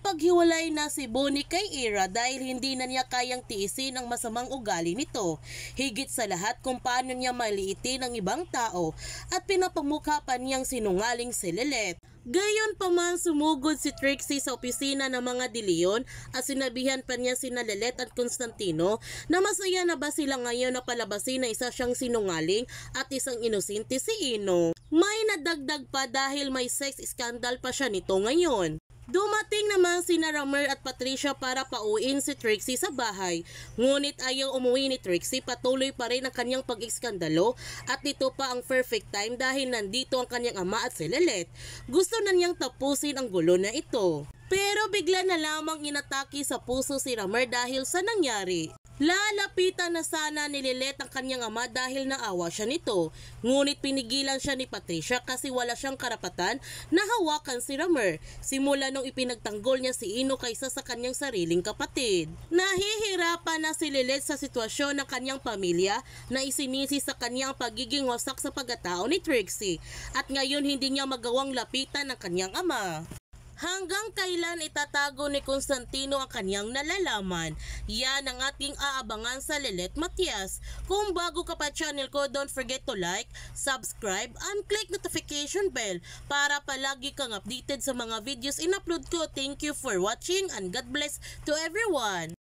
Nakipaghiwalay na si Bonnie kay Ira dahil hindi na niya kayang tiisin ang masamang ugali nito. Higit sa lahat kung paano niya maliitin ang ibang tao at pinapamukha pa niyang sinungaling si Lilet. Gayon pa man sumugod si Trixie sa opisina ng mga De Leon at sinabihan pa niya sina Lilet at Constantino na masaya na ba sila ngayon na palabasin na isa siyang sinungaling at isang inosente si Ino. May nadagdag pa dahil may sex scandal pa siya nito ngayon. Dumating naman sina Ramir at Patricia para pauwiin si Trixie sa bahay. Ngunit ayaw umuwi ni Trixie, patuloy pa rin ang kanyang pag-iskandalo at ito pa ang perfect time dahil nandito ang kanyang ama at si Lilet. Gusto na niyang tapusin ang gulo na ito. Pero bigla na lamang inatake sa puso si Ramir dahil sa nangyari. Lalapitan na sana ni Lilet ang kanyang ama dahil naawa siya nito. Ngunit pinigilan siya ni Patricia kasi wala siyang karapatan na hawakan si Ramir. Simula nung ipinagtanggol niya si Ino kaysa sa kanyang sariling kapatid. Nahihirapan na si Lilet sa sitwasyon ng kanyang pamilya na isinisi sa kanyang pagiging wasak sa pagkatao ni Trixie. At ngayon hindi niya magawang lapitan ang kanyang ama. Hanggang kailan itatago ni Constantino ang kanyang nalalaman? Yan ang ating aabangan sa Lilet Matias. Kung bago ka pa channel ko, don't forget to like, subscribe, and click notification bell para palagi kang updated sa mga videos in-upload ko. Thank you for watching and God bless to everyone!